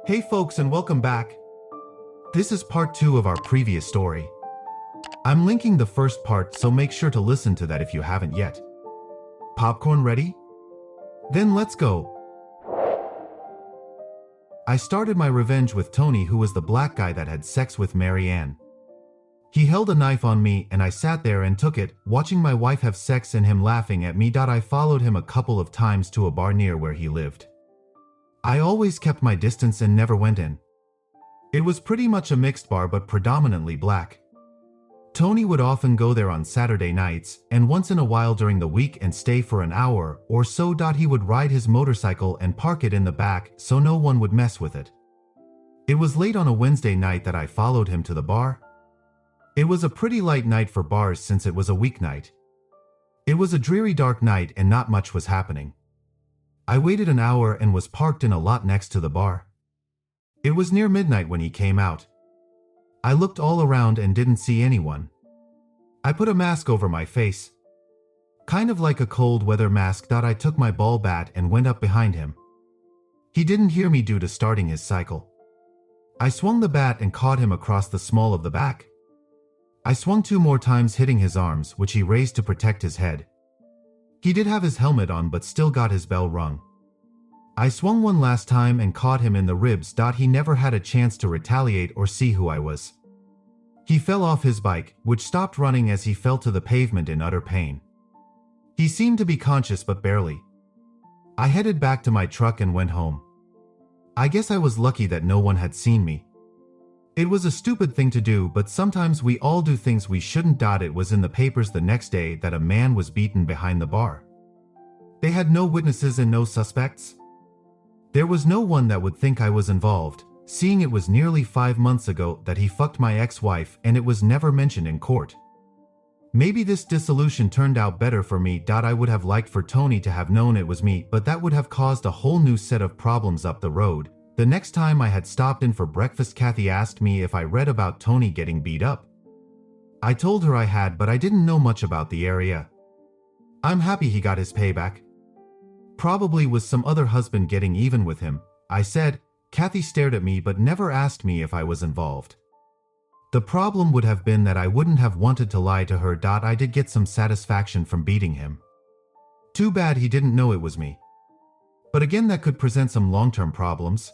Hey folks, and welcome back. This is part 2 of our previous story. I'm linking the first part, so make sure to listen to that if you haven't yet. Popcorn ready? Then let's go. I started my revenge with Tony, who was the black guy that had sex with Mary Ann. He held a knife on me and I sat there and took it, watching my wife have sex and him laughing at me. I followed him a couple of times to a bar near where he lived. I always kept my distance and never went in. It was pretty much a mixed bar but predominantly black. Tony would often go there on Saturday nights and once in a while during the week and stay for an hour or so. He would ride his motorcycle and park it in the back so no one would mess with it. It was late on a Wednesday night that I followed him to the bar. It was a pretty light night for bars since it was a weeknight. It was a dreary dark night and not much was happening. I waited an hour and was parked in a lot next to the bar. It was near midnight when he came out. I looked all around and didn't see anyone. I put a mask over my face. Kind of like a cold weather mask. I took my ball bat and went up behind him. He didn't hear me due to starting his cycle. I swung the bat and caught him across the small of the back. I swung 2 more times, hitting his arms, which he raised to protect his head. He did have his helmet on but still got his bell rung. I swung 1 last time and caught him in the ribs. He never had a chance to retaliate or see who I was. He fell off his bike, which stopped running as he fell to the pavement in utter pain. He seemed to be conscious but barely. I headed back to my truck and went home. I guess I was lucky that no one had seen me. It was a stupid thing to do, but sometimes we all do things we shouldn't. It was in the papers the next day that a man was beaten behind the bar. They had no witnesses and no suspects. There was no one that would think I was involved, seeing it was nearly 5 months ago that he fucked my ex-wife and it was never mentioned in court. Maybe this dissolution turned out better for me. I would have liked for Tony to have known it was me, but that would have caused a whole new set of problems up the road. The next time I had stopped in for breakfast, Kathy asked me if I read about Tony getting beat up. I told her I had, but I didn't know much about the area. I'm happy he got his payback. Probably with some other husband getting even with him, I said. Kathy stared at me but never asked me if I was involved. The problem would have been that I wouldn't have wanted to lie to her. I did get some satisfaction from beating him. Too bad he didn't know it was me. But again, that could present some long-term problems.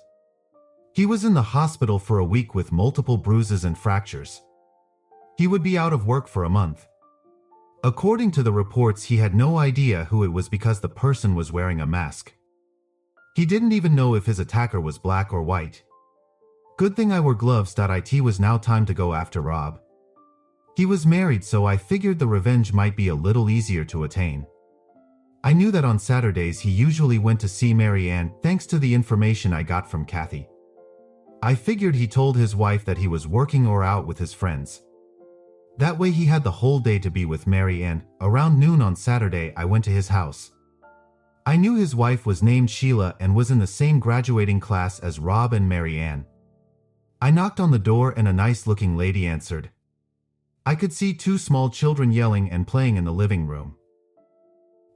He was in the hospital for a week with multiple bruises and fractures. He would be out of work for a month. According to the reports, he had no idea who it was because the person was wearing a mask. He didn't even know if his attacker was black or white. Good thing I wore gloves. It was now time to go after Rob. He was married, so I figured the revenge might be a little easier to attain. I knew that on Saturdays he usually went to see Mary Ann, thanks to the information I got from Kathy. I figured he told his wife that he was working or out with his friends. That way he had the whole day to be with Mary Ann. Around noon on Saturday, I went to his house. I knew his wife was named Sheila and was in the same graduating class as Rob and Mary Ann. I knocked on the door and a nice-looking lady answered. I could see 2 small children yelling and playing in the living room.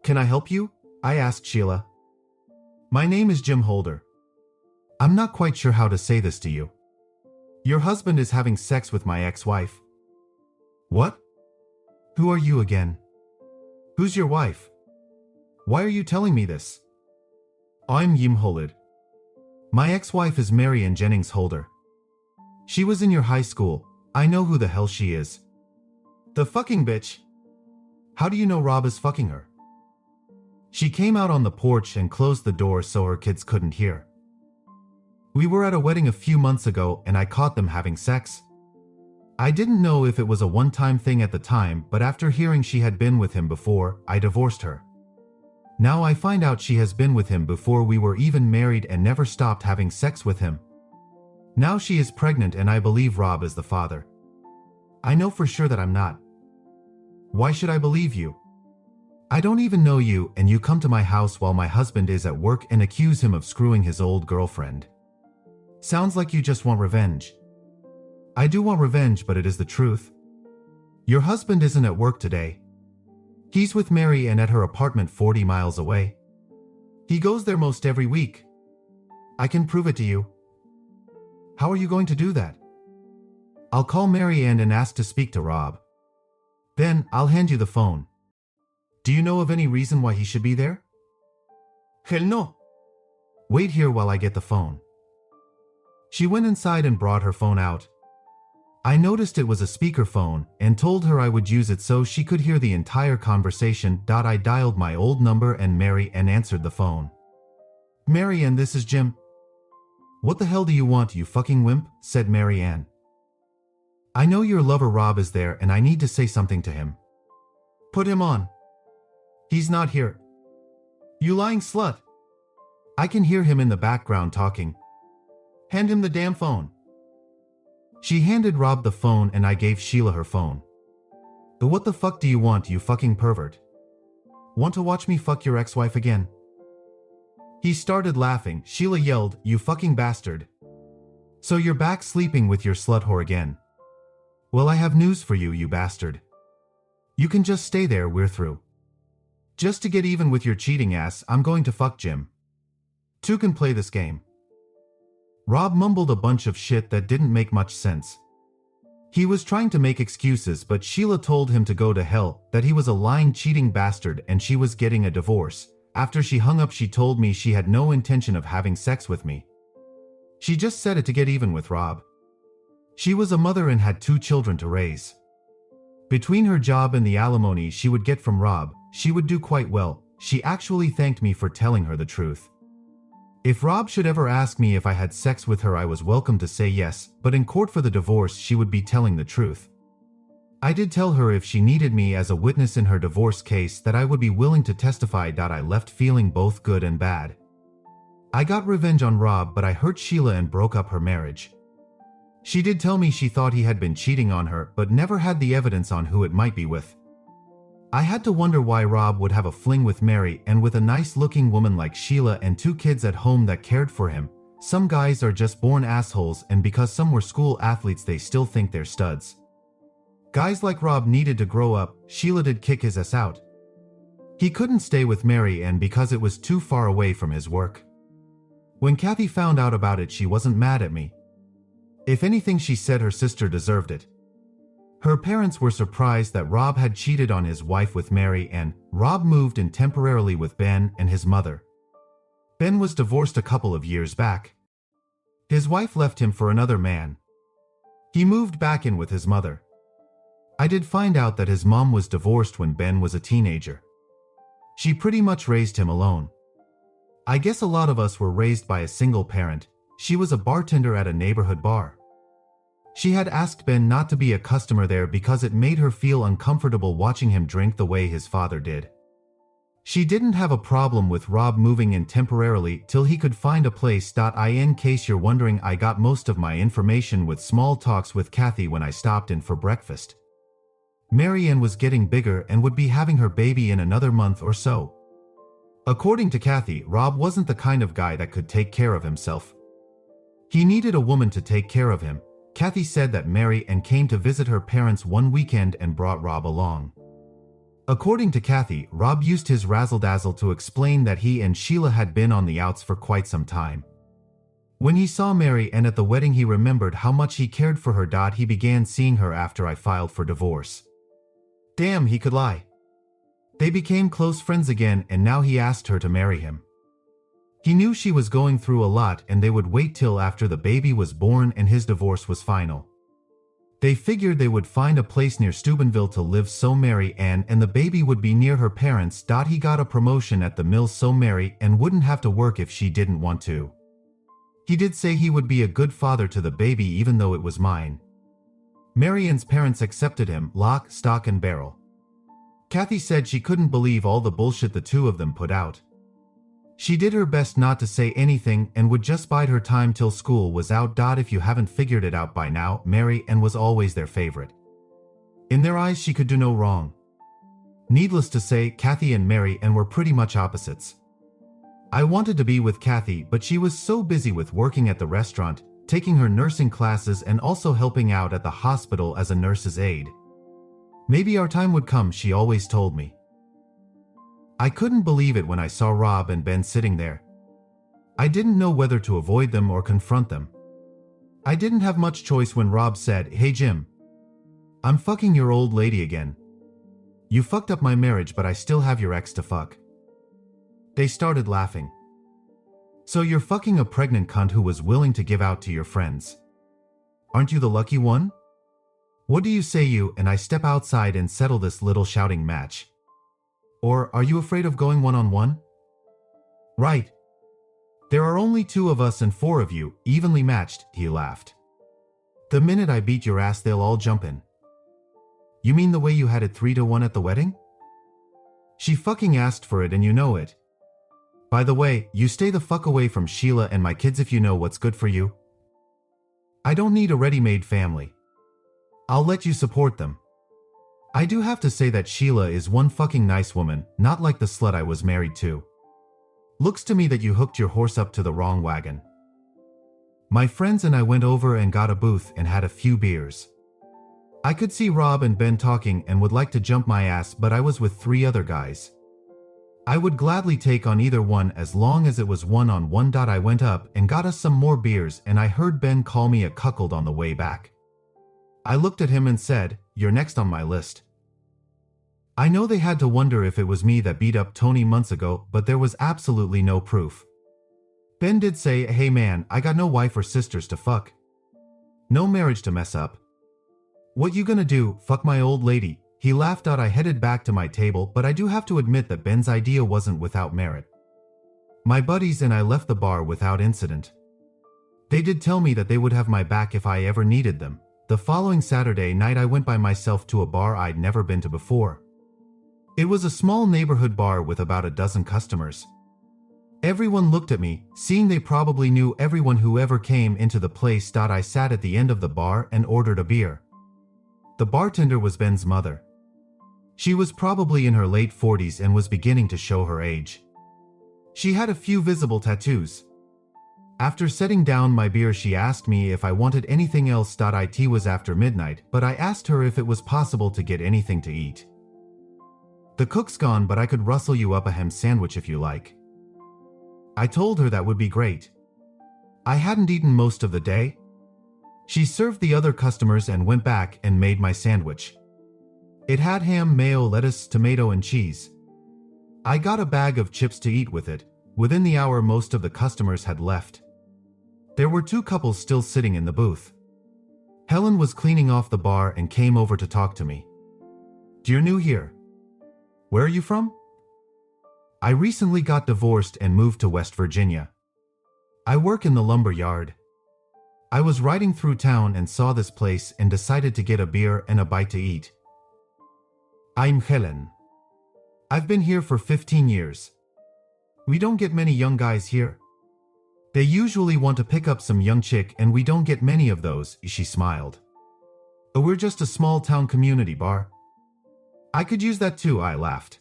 "Can I help you?" I asked Sheila. "My name is Jim Holder. I'm not quite sure how to say this to you. Your husband is having sex with my ex-wife." "What? Who are you again? Who's your wife? Why are you telling me this?" "I'm Jim Holder. My ex-wife is Mary Ann Jennings Holder. She was in your high school. I know who the hell she is." "The fucking bitch. How do you know Rob is fucking her?" "She came out on the porch and closed the door so her kids couldn't hear. We were at a wedding a few months ago and I caught them having sex. I didn't know if it was a one-time thing at the time, but after hearing she had been with him before, I divorced her. Now I find out she has been with him before we were even married and never stopped having sex with him. Now she is pregnant and I believe Rob is the father. I know for sure that I'm not. Why should I believe you? I don't even know you and you come to my house while my husband is at work and accuse him of screwing his old girlfriend. Sounds like you just want revenge." "I do want revenge, but it is the truth. Your husband isn't at work today. He's with Mary Ann at her apartment 40 miles away. He goes there most every week. I can prove it to you." How are you going to do that? I'll call Mary Ann and ask to speak to Rob. Then, I'll hand you the phone. Do you know of any reason why he should be there? Hell no. Wait here while I get the phone. She went inside and brought her phone out. I noticed it was a speakerphone and told her I would use it so she could hear the entire conversation. I dialed my old number and Mary Ann answered the phone. Mary Ann, this is Jim. What the hell do you want, you fucking wimp? Said Mary Ann. I know your lover Rob is there and I need to say something to him. Put him on. He's not here. You lying slut. I can hear him in the background talking. Hand him the damn phone. She handed Rob the phone and I gave Sheila her phone. What the fuck do you want, you fucking pervert? Want to watch me fuck your ex-wife again? He started laughing. Sheila yelled, you fucking bastard. So you're back sleeping with your slut whore again. Well, I have news for you, you bastard. You can just stay there, we're through. Just to get even with your cheating ass, I'm going to fuck Jim. Two can play this game. Rob mumbled a bunch of shit that didn't make much sense. He was trying to make excuses, but Sheila told him to go to hell, that he was a lying, cheating bastard and she was getting a divorce. After she hung up, she told me she had no intention of having sex with me. She just said it to get even with Rob. She was a mother and had 2 children to raise. Between her job and the alimony she would get from Rob, she would do quite well. She actually thanked me for telling her the truth. If Rob should ever ask me if I had sex with her, I was welcome to say yes, but in court for the divorce she would be telling the truth. I did tell her if she needed me as a witness in her divorce case that I would be willing to testify. I left feeling both good and bad. I got revenge on Rob, but I hurt Sheila and broke up her marriage. She did tell me she thought he had been cheating on her, but never had the evidence on who it might be with. I had to wonder why Rob would have a fling with Mary and with a nice-looking woman like Sheila and 2 kids at home that cared for him. Some guys are just born assholes, and because some were school athletes they still think they're studs. Guys like Rob needed to grow up. Sheila did kick his ass out. He couldn't stay with Mary Ann because it was too far away from his work. When Kathy found out about it, she wasn't mad at me. If anything, she said her sister deserved it. Her parents were surprised that Rob had cheated on his wife with Mary Ann. Rob moved in temporarily with Ben and his mother. Ben was divorced a couple of years back. His wife left him for another man. He moved back in with his mother. I did find out that his mom was divorced when Ben was a teenager. She pretty much raised him alone. I guess a lot of us were raised by a single parent. She was a bartender at a neighborhood bar. She had asked Ben not to be a customer there because it made her feel uncomfortable watching him drink the way his father did. She didn't have a problem with Rob moving in temporarily till he could find a place. In case you're wondering, I got most of my information with small talks with Kathy when I stopped in for breakfast. Mary Ann was getting bigger and would be having her baby in another month or so. According to Kathy, Rob wasn't the kind of guy that could take care of himself. He needed a woman to take care of him. Kathy said that Mary Ann came to visit her parents one weekend and brought Rob along. According to Kathy, Rob used his razzle-dazzle to explain that he and Sheila had been on the outs for quite some time. When he saw Mary Ann at the wedding, he remembered how much he cared for her. He began seeing her after I filed for divorce. Damn, he could lie. They became close friends again, and now he asked her to marry him. He knew she was going through a lot and they would wait till after the baby was born and his divorce was final. They figured they would find a place near Steubenville to live so Mary Ann and the baby would be near her parents. He got a promotion at the mill so Mary Ann wouldn't have to work if she didn't want to. He did say he would be a good father to the baby even though it was mine. Mary Ann's parents accepted him, lock, stock and barrel. Kathy said she couldn't believe all the bullshit the two of them put out. She did her best not to say anything and would just bide her time till school was out. If you haven't figured it out by now, Mary Ann was always their favorite. In their eyes, she could do no wrong. Needless to say, Kathy and Mary Ann were pretty much opposites. I wanted to be with Kathy, but she was so busy with working at the restaurant, taking her nursing classes and also helping out at the hospital as a nurse's aide. Maybe our time would come, she always told me. I couldn't believe it when I saw Rob and Ben sitting there. I didn't know whether to avoid them or confront them. I didn't have much choice when Rob said, "Hey Jim, I'm fucking your old lady again. You fucked up my marriage, but I still have your ex to fuck." They started laughing. "So you're fucking a pregnant cunt who was willing to give out to your friends. Aren't you the lucky one? What do you say you and I step outside and settle this little shouting match? Or are you afraid of going one-on-one? Right. There are only 2 of us and 4 of you, evenly matched," he laughed. "The minute I beat your ass, they'll all jump in." "You mean the way you had it 3-1 at the wedding?" "She fucking asked for it and you know it. By the way, you stay the fuck away from Sheila and my kids if you know what's good for you. I don't need a ready-made family. I'll let you support them. I do have to say that Sheila is one fucking nice woman, not like the slut I was married to. Looks to me that you hooked your horse up to the wrong wagon." My friends and I went over and got a booth and had a few beers. I could see Rob and Ben talking and would like to jump my ass, but I was with 3 other guys. I would gladly take on either one as long as it was one-on-one. I went up and got us some more beers and I heard Ben call me a cuckold on the way back. I looked at him and said, "You're next on my list." I know they had to wonder if it was me that beat up Tony months ago, but there was absolutely no proof. Ben did say, "Hey man, I got no wife or sisters to fuck. No marriage to mess up. What you gonna do, fuck my old lady?" He laughed out. I headed back to my table, but I do have to admit that Ben's idea wasn't without merit. My buddies and I left the bar without incident. They did tell me that they would have my back if I ever needed them. The following Saturday night I went by myself to a bar I'd never been to before. It was a small neighborhood bar with about a dozen customers. Everyone looked at me, seeing they probably knew everyone who ever came into the place. I sat at the end of the bar and ordered a beer. The bartender was Ben's mother. She was probably in her late 40s and was beginning to show her age. She had a few visible tattoos. After setting down my beer, she asked me if I wanted anything else. It was after midnight, but I asked her if it was possible to get anything to eat. "The cook's gone, but I could rustle you up a ham sandwich if you like." I told her that would be great. I hadn't eaten most of the day. She served the other customers and went back and made my sandwich. It had ham, mayo, lettuce, tomato, and cheese. I got a bag of chips to eat with it. Within the hour, most of the customers had left. There were 2 couples still sitting in the booth. Helen was cleaning off the bar and came over to talk to me. "You're new here. Where are you from?" "I recently got divorced and moved to West Virginia. I work in the lumber yard. I was riding through town and saw this place and decided to get a beer and a bite to eat." "I'm Helen. I've been here for 15 years. We don't get many young guys here. They usually want to pick up some young chick and we don't get many of those," she smiled. "We're just a small town community bar." "I could use that too," I laughed.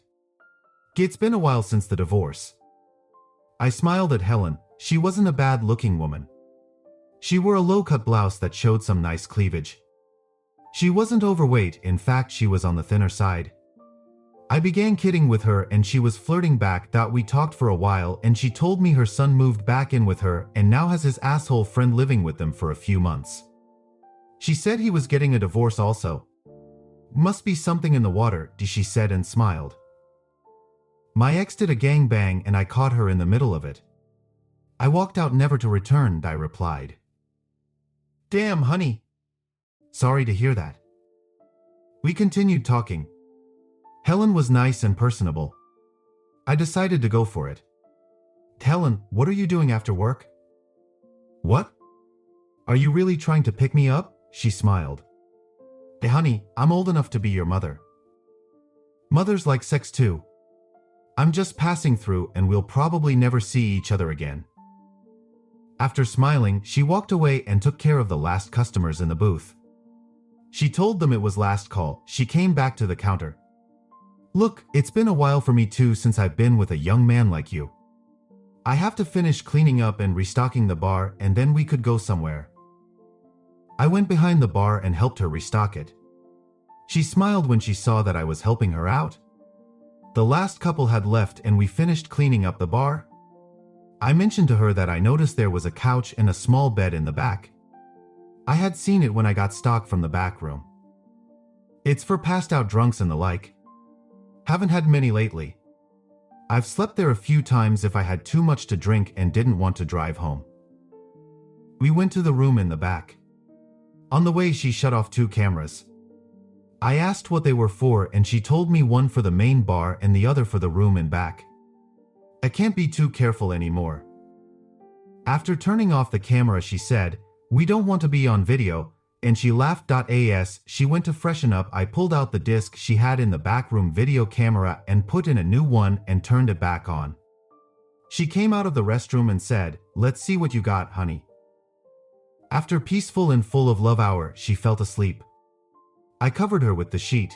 "It's been a while since the divorce." I smiled at Helen. She wasn't a bad-looking woman. She wore a low-cut blouse that showed some nice cleavage. She wasn't overweight, in fact she was on the thinner side. I began kidding with her and she was flirting back. We talked for a while and she told me her son moved back in with her and now has his asshole friend living with them for a few months. She said he was getting a divorce also. "Must be something in the water," she said and smiled. "My ex did a gangbang and I caught her in the middle of it. I walked out never to return," I replied. "Damn, honey. Sorry to hear that." We continued talking. Helen was nice and personable. I decided to go for it. "Helen, what are you doing after work?" "What? Are you really trying to pick me up?" She smiled. "Hey, honey, I'm old enough to be your mother. Mothers like sex too. I'm just passing through and we'll probably never see each other again." After smiling, she walked away and took care of the last customers in the booth. She told them it was last call. She came back to the counter. "Look, it's been a while for me too since I've been with a young man like you. I have to finish cleaning up and restocking the bar and then we could go somewhere." I went behind the bar and helped her restock it. She smiled when she saw that I was helping her out. The last couple had left and we finished cleaning up the bar. I mentioned to her that I noticed there was a couch and a small bed in the back. I had seen it when I got stock from the back room. It's for passed out drunks and the like. Haven't had many lately. I've slept there a few times if I had too much to drink and didn't want to drive home. We went to the room in the back. On the way, she shut off 2 cameras. I asked what they were for and she told me one for the main bar and the other for the room in back. I can't be too careful anymore. After turning off the camera, she said, "We don't want to be on video," and she laughed. As she went to freshen up, I pulled out the disc she had in the backroom video camera and put in a new one and turned it back on. She came out of the restroom and said, "Let's see what you got, honey." After peaceful and full of love hour, she fell asleep. I covered her with the sheet.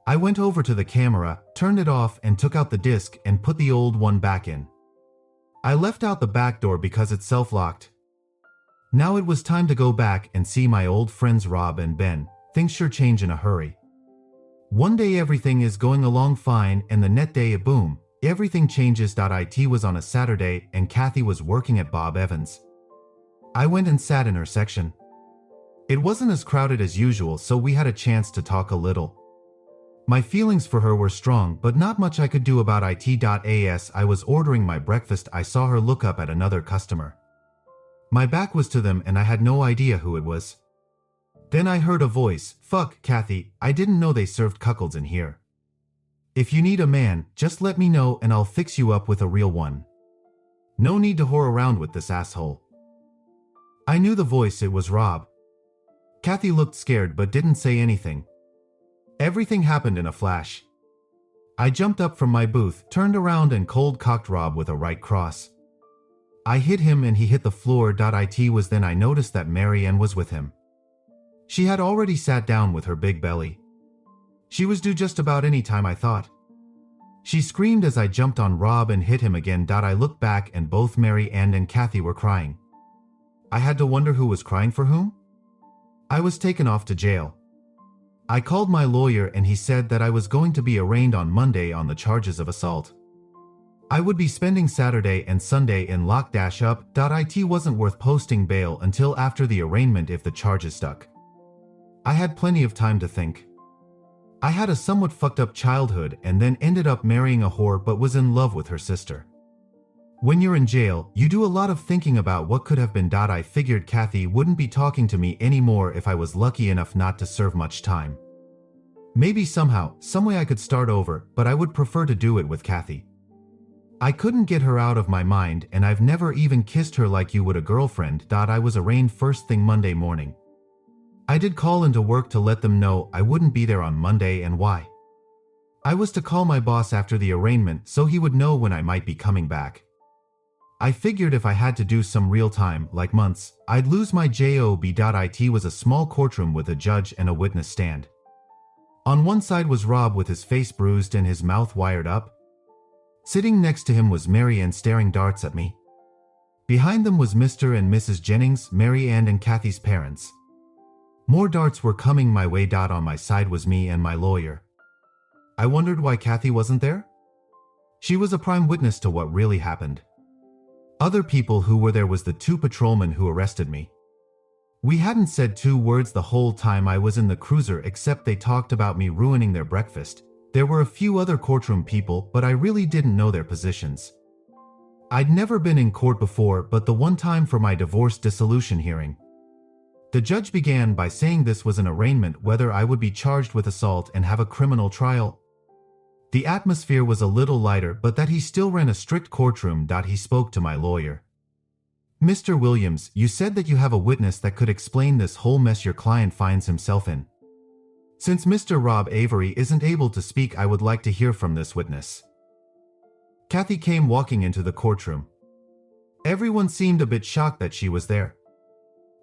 I went over to the camera, turned it off and took out the disc and put the old one back in. I left out the back door because it's self-locked. Now it was time to go back and see my old friends Rob and Ben. Things sure change in a hurry. One day everything is going along fine and the next day, boom, everything changes. It was on a Saturday and Kathy was working at Bob Evans. I went and sat in her section. It wasn't as crowded as usual, so we had a chance to talk a little. My feelings for her were strong, but not much I could do about it. As I was ordering my breakfast, I saw her look up at another customer. My back was to them and I had no idea who it was. Then I heard a voice, "Fuck, Kathy, I didn't know they served cuckolds in here. If you need a man, just let me know and I'll fix you up with a real one. No need to whore around with this asshole." I knew the voice, it was Rob. Kathy looked scared but didn't say anything. Everything happened in a flash. I jumped up from my booth, turned around and cold-cocked Rob with a right cross. I hit him and he hit the floor. It was then I noticed that Marianne was with him. She had already sat down with her big belly. She was due just about any time, I thought. She screamed as I jumped on Rob and hit him again. I looked back and both Marianne and Kathy were crying. I had to wonder who was crying for whom. I was taken off to jail. I called my lawyer and he said that I was going to be arraigned on Monday on the charges of assault. I would be spending Saturday and Sunday in lock up. It wasn't worth posting bail until after the arraignment if the charges stuck. I had plenty of time to think. I had a somewhat fucked up childhood and then ended up marrying a whore but was in love with her sister. When you're in jail, you do a lot of thinking about what could have been. I figured Kathy wouldn't be talking to me anymore if I was lucky enough not to serve much time. Maybe somehow, someway I could start over, but I would prefer to do it with Kathy. I couldn't get her out of my mind and I've never even kissed her like you would a girlfriend. I was arraigned first thing Monday morning. I did call into work to let them know I wouldn't be there on Monday and why. I was to call my boss after the arraignment so he would know when I might be coming back. I figured if I had to do some real time, like months, I'd lose my job. It was a small courtroom with a judge and a witness stand. On one side was Rob with his face bruised and his mouth wired up. Sitting next to him was Marianne staring darts at me. Behind them was Mr. and Mrs. Jennings, Marianne and Kathy's parents. More darts were coming my way. On my side was me and my lawyer. I wondered why Kathy wasn't there. She was a prime witness to what really happened. Other people who were there was the 2 patrolmen who arrested me. We hadn't said 2 words the whole time I was in the cruiser except they talked about me ruining their breakfast. There were a few other courtroom people, but I really didn't know their positions. I'd never been in court before, but the one time for my divorce dissolution hearing. The judge began by saying this was an arraignment, whether I would be charged with assault and have a criminal trial. The atmosphere was a little lighter, but that he still ran a strict courtroom. He spoke to my lawyer. "Mr. Williams, you said that you have a witness that could explain this whole mess your client finds himself in. Since Mr. Rob Avery isn't able to speak, I would like to hear from this witness." Kathy came walking into the courtroom. Everyone seemed a bit shocked that she was there.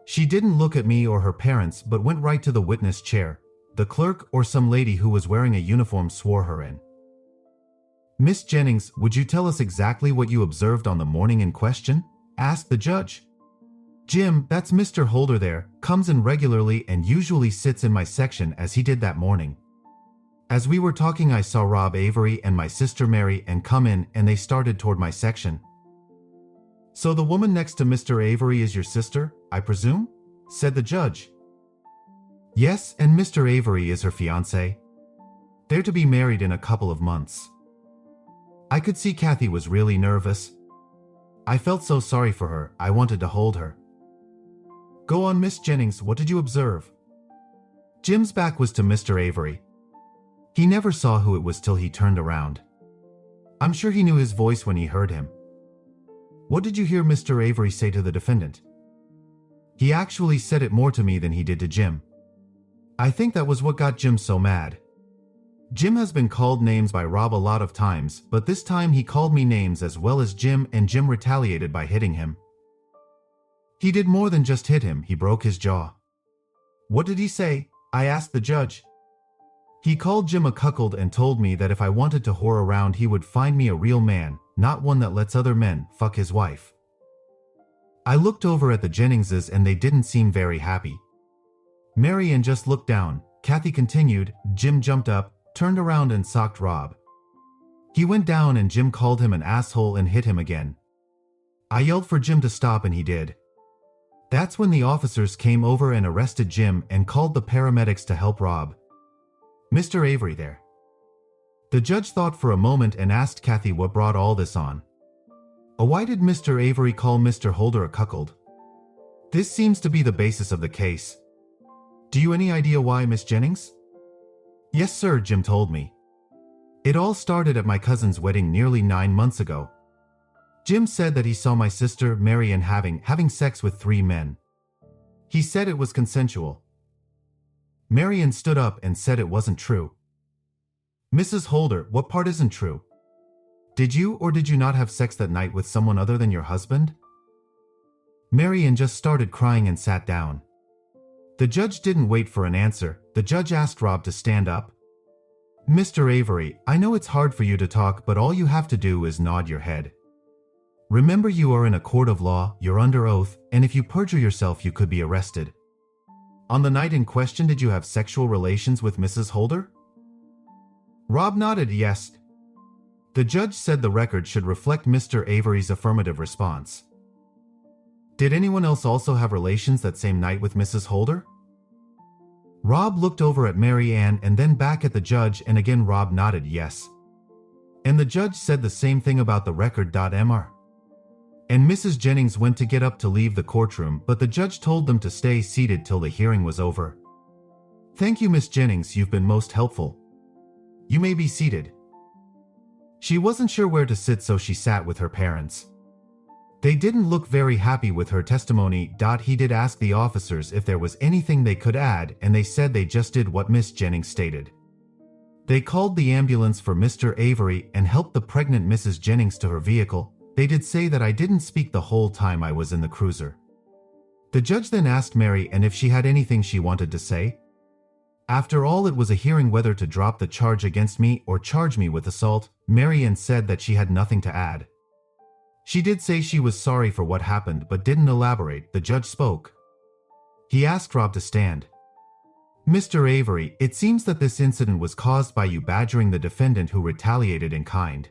She didn't look at me or her parents, but went right to the witness chair. The clerk or some lady who was wearing a uniform swore her in. "Miss Jennings, would you tell us exactly what you observed on the morning in question?" asked the judge. "Jim, that's Mr. Holder there, comes in regularly and usually sits in my section as he did that morning. As we were talking, I saw Rob Avery and my sister Mary and come in and they started toward my section." "So the woman next to Mr. Avery is your sister, I presume?" said the judge. Yes, and Mr. Avery is her fiancé. They're to be married in a couple of months. I could see Kathy was really nervous. I felt so sorry for her, I wanted to hold her. Go on, Miss Jennings, what did you observe? Jim's back was to Mr. Avery. He never saw who it was till he turned around. I'm sure he knew his voice when he heard him. What did you hear Mr. Avery say to the defendant? He actually said it more to me than he did to Jim. I think that was what got Jim so mad. Jim has been called names by Rob a lot of times, but this time he called me names as well as Jim, and Jim retaliated by hitting him. He did more than just hit him, he broke his jaw. What did he say? I asked the judge. He called Jim a cuckold and told me that if I wanted to whore around he would find me a real man, not one that lets other men fuck his wife. I looked over at the Jenningses and they didn't seem very happy. Mary Ann just looked down. Kathy continued. Jim jumped up, turned around and socked Rob. He went down and Jim called him an asshole and hit him again. I yelled for Jim to stop and he did. That's when the officers came over and arrested Jim and called the paramedics to help Rob. Mr. Avery there. The judge thought for a moment and asked Kathy what brought all this on. Why did Mr. Avery call Mr. Holder a cuckold? This seems to be the basis of the case. Do you any idea why, Miss Jennings? Yes, sir, Jim told me. It all started at my cousin's wedding nearly 9 months ago. Jim said that he saw my sister, Mary Ann, having sex with 3 men. He said it was consensual. Mary Ann stood up and said it wasn't true. Mrs. Holder, what part isn't true? Did you or did you not have sex that night with someone other than your husband? Mary Ann just started crying and sat down. The judge didn't wait for an answer. The judge asked Rob to stand up. Mr. Avery, I know it's hard for you to talk, but all you have to do is nod your head. Remember, you are in a court of law, you're under oath, and if you perjure yourself you could be arrested. On the night in question, did you have sexual relations with Mrs. Holder? Rob nodded yes. The judge said the record should reflect Mr. Avery's affirmative response. Did anyone else also have relations that same night with Mrs. Holder? Rob looked over at Mary Ann and then back at the judge, and again Rob nodded yes. And the judge said the same thing about the record.mr. And Mrs. Jennings went to get up to leave the courtroom, but the judge told them to stay seated till the hearing was over. Thank you, Miss Jennings, you've been most helpful. You may be seated. She wasn't sure where to sit, so she sat with her parents. They didn't look very happy with her testimony. He did ask the officers if there was anything they could add, and they said they just did what Miss Jennings stated. They called the ambulance for Mr. Avery and helped the pregnant Mrs. Jennings to her vehicle. They did say that I didn't speak the whole time I was in the cruiser. The judge then asked Mary Ann if she had anything she wanted to say. After all, it was a hearing whether to drop the charge against me or charge me with assault. Mary Ann said that she had nothing to add. She did say she was sorry for what happened but didn't elaborate. The judge spoke. He asked Rob to stand. Mr. Avery, it seems that this incident was caused by you badgering the defendant who retaliated in kind.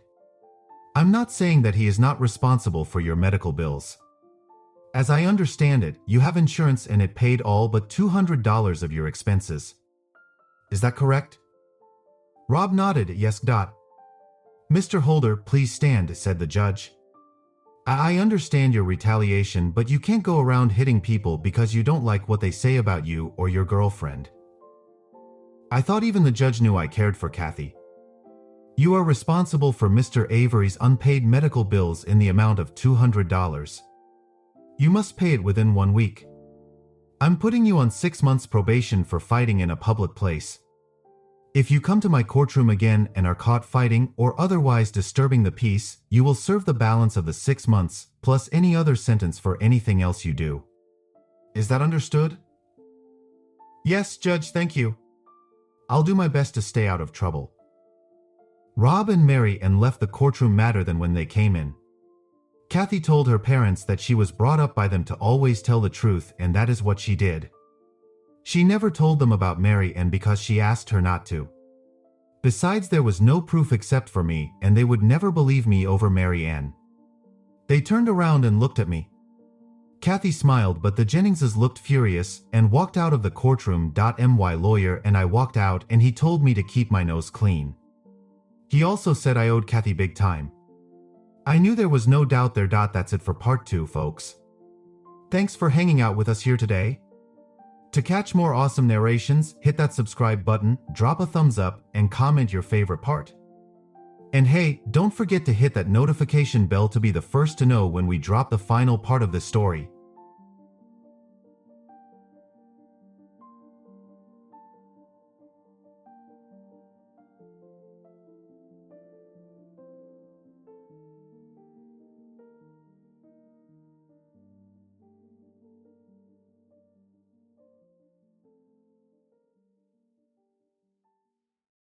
I'm not saying that he is not responsible for your medical bills. As I understand it, you have insurance and it paid all but $200 of your expenses. Is that correct? Rob nodded yes. Mr. Holder, please stand, said the judge. I understand your retaliation, but you can't go around hitting people because you don't like what they say about you or your girlfriend. I thought even the judge knew I cared for Kathy. You are responsible for Mr. Avery's unpaid medical bills in the amount of $200. You must pay it within 1 week. I'm putting you on 6 months probation for fighting in a public place. If you come to my courtroom again and are caught fighting or otherwise disturbing the peace, you will serve the balance of the 6 months, plus any other sentence for anything else you do. Is that understood? Yes, Judge, thank you. I'll do my best to stay out of trouble. Rob and Mary Ann left the courtroom madder than when they came in. Kathy told her parents that she was brought up by them to always tell the truth, and that is what she did. She never told them about Mary Ann because she asked her not to. Besides, there was no proof except for me, and they would never believe me over Mary Ann. They turned around and looked at me. Kathy smiled, but the Jenningses looked furious and walked out of the courtroom. My lawyer and I walked out, and he told me to keep my nose clean. He also said I owed Kathy big time. I knew there was no doubt there. That's it for part 2, folks. Thanks for hanging out with us here today. To catch more awesome narrations, hit that subscribe button, drop a thumbs up, and comment your favorite part. And hey, don't forget to hit that notification bell to be the first to know when we drop the final part of this story.